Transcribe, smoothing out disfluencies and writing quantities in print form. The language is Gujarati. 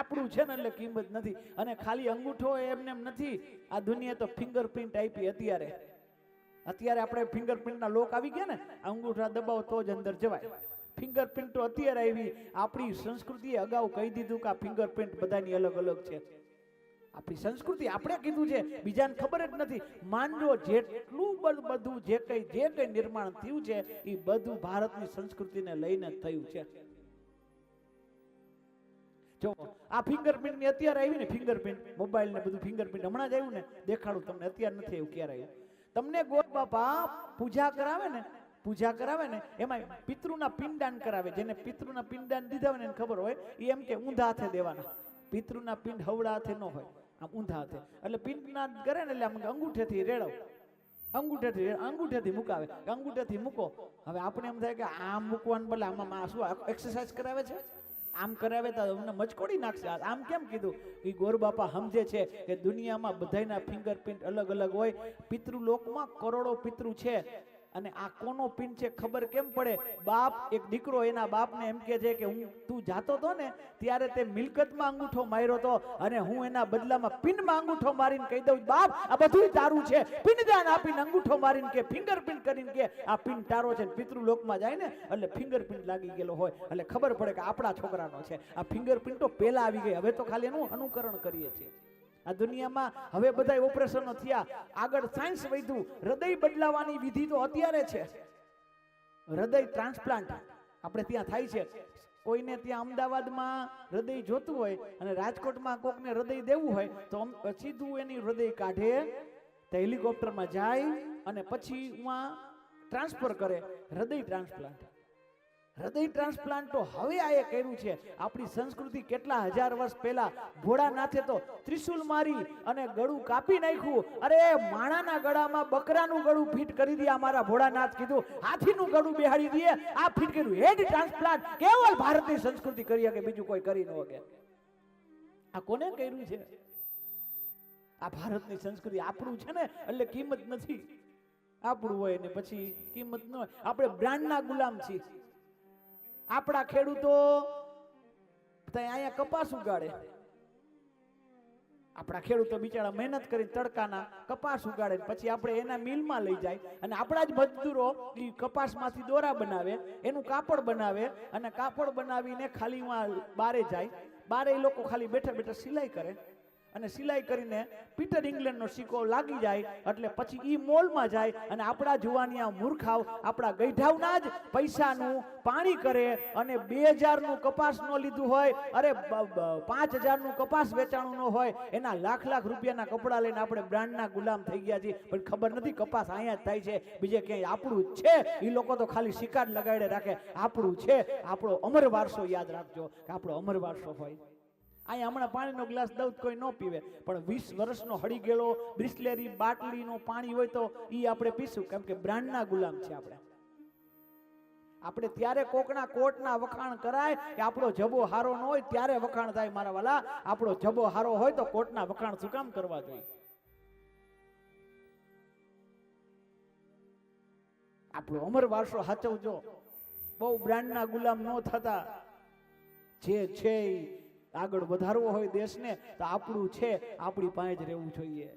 આપણું છે ને એટલે કિંમત નથી. અને ખાલી અંગૂઠો એમને એમ નથી, આ દુનિયા તો ફિંગરપ્રિન્ટ આપી. અત્યારે આપણે ફિંગરપ્રિન્ટના લોક આવી ગયા ને, અંગૂઠા દબાવો તો જ અંદર જવાય. ફિંગરપ્રિન્ટ તો અત્યારે આવી. આપણી સંસ્કૃતિએ અગાઉ કહી દીધું કે આ ફિંગરપ્રિન્ટ બધાની અલગ અલગ છે. આપણી સંસ્કૃતિ આપણે કીધું છે, બીજાને ખબર જ નથી. માનજો જેટલું બધું જે કઈ નિર્માણ થયું છે એ બધું ભારતની સંસ્કૃતિને લઈને થયું છે. જો આ ફિંગરપ્રિન્ટ ની અત્યારે આવી ને, ફિંગરપ્રિન્ટ મોબાઈલ ને બધું ફિંગરપ્રિન્ટ હમણાં જ આવ્યું ને, દેખાડું તમને. અત્યારે નથી આવ્યું, ક્યારે આવ્યું? તમને ગોર બાપા પૂજા કરાવે ને એમાં પિતૃના પિંડદાન કરાવે. જેને પિતૃના પિંડદાન દીધા હોય ને એને ખબર હોય, એ એમ કે ઊંધા હાથે દેવાના. પિતૃના પિંડ હવડા હાથે ન હોય, આમ ઊંધા હાથે. એટલે પિંડદાન કરે ને એટલે આમ અંગૂઠેથી રેડવ, અંગૂઠેથી મુકાવે. અંગૂઠેથી મૂકો. હવે આપણે એમ થાય કે આમ મૂકવાનું બદલે આમાં શું એક્સરસાઇઝ કરાવે છે, આમ કરાવે તો અમને મચકોડી નાખશે. આમ કેમ કીધું? એ ગોર બાપા સમજે છે કે દુનિયામાં બધાના ફિંગરપ્રિન્ટ અલગ અલગ હોય. પિતૃલોકમાં કરોડો પિતૃ છે, અને આ કોનો પિન છે ખબર કેમ પડે? બાપ એક દીકરો એના બાપને એમ કહે છે કે તું જાતો તો ને ત્યારે તે મિલકતમાં અંગૂઠો માર્યો તો, અને હું એના બદલામાં પિનમાં અંગૂઠો મારીને કહી દઉં, બાપ આ બધું તારું છે. પિનદાન આપીને અંગૂઠો મારીને કે ફિંગરપ્રિન્ટ કરીને કે આ પિન તારો છે. પિતૃલોકમાં જાય ને એટલે ફિંગરપ્રિન્ટ લાગી ગયેલો હોય એટલે ખબર પડે કે આપણા છોકરાનો છે. આ ફિંગરપ્રિન્ટ તો પહેલા આવી ગઈ, હવે તો ખાલી એનું અનુકરણ કરીએ છીએ. આ દુનિયામાં હવે બધા ઓપરેશનો થયા, આગળ સાયન્સ વધ્યું. હૃદય બદલાવાની વિધિ તો અત્યારે છે. હૃદય ટ્રાન્સપ્લાન્ટ આપણે ત્યાં થાય છે. કોઈને ત્યાં અમદાવાદમાં હૃદય જોતું હોય અને રાજકોટમાં કોકને હૃદય દેવું હોય તો સીધું એની હૃદય કાઢે, તો હેલિકોપ્ટરમાં જાય અને પછી ટ્રાન્સફર કરે. હૃદય ટ્રાન્સપ્લાન્ટ. હૃદય ટ્રાન્સપ્લાન્ટ તો હવે આ કર્યું છે. આપણી સંસ્કૃતિ કેટલા હજાર વર્ષ પહેલા ભોળાનાથે તો ત્રિશુલ મારી અને ગળું કાપી નાખ્યું. અરે માણાના ગળામાં બકરાનું ગળું ફિટ કરી દે અમારા ભોળાનાથ કીધું, હાથીનું ગળું બેહાડી દે. આ ફિટ કર્યું. હેડ ટ્રાન્સપ્લાન્ટ કેવલ ભારતની સંસ્કૃતિ કરી કે બીજું કોઈ કરી ન શકે. આ કોને કર્યું છે? આ ભારતની સંસ્કૃતિ. આપણું છે ને એટલે કિંમત નથી. આપણું હોય ને પછી કિંમત ન હોય. આપણે બ્રાન્ડના ગુલામ છીએ. આપણા ખેડૂતો અહીંયા કપાસ ઉગાડે. આપણા ખેડૂતો બિચારા મહેનત કરી તડકાના કપાસ ઉગાડે, પછી આપણે એના મિલમાં લઈ જાય અને આપણા જ મજદૂરો એ કપાસમાંથી દોરા બનાવે, એનું કાપડ બનાવે, અને કાપડ બનાવીને ખાલી બારે જાય. બારે એ લોકો ખાલી બેઠા બેઠા સિલાઈ કરે, અને સિલાઈ કરીને પીટર ઇંગ્લેન્ડનો સિક્કો લાગી જાય એટલે પછી ઈ મોલમાં જાય અને આપણા જુવાનિયા મૂર્ખાવ આપણા ગઈઢાવના જ પૈસાનું પાણી કરે અને 2000 નું કપાસ નો લીધું હોય, અરે 5000 નું કપાસ વેચાણું ન હોય, એના લાખ લાખ રૂપિયાના કપડા લઈને આપણે બ્રાન્ડના ગુલામ થઈ ગયા છીએ. પણ ખબર નથી કપાસ અહીંયા જ થાય છે, બીજે ક્યાંય આપણું છે. એ લોકો તો ખાલી શિકાર લગાડે રાખે. આપણું છે. આપણો અમર વારસો યાદ રાખજો કે આપણો અમર વારસો હોય. અહીંયા હમણાં પાણીનો ગ્લાસ દઉં કોઈ ન પીવે, પણ 20 વર્ષનો હળી ગયેલો બિસ્લેરી બાટલીનો પાણી હોય તો ઈ આપણે પીશું, કેમ કે બ્રાન્ડના ગુલામ છે આપણે. આપણે ત્યારે કોકના કોટના વખાણ કરાય કે આપણો જબો હારો ન હોય ત્યારે વખાણ થાય. મારા વાલા, આપણો જબો હારો હોય તો કોટના વખાણ શું કામ કરવા જોઈએ? આપણો અમર વારસો સાચવજો. બહુ બ્રાન્ડના ગુલામ ન થતા. જે છે આગળ વધારવો હોય દેશને તો આપણું છે, આપણી પાસે જ રહેવું જોઈએ.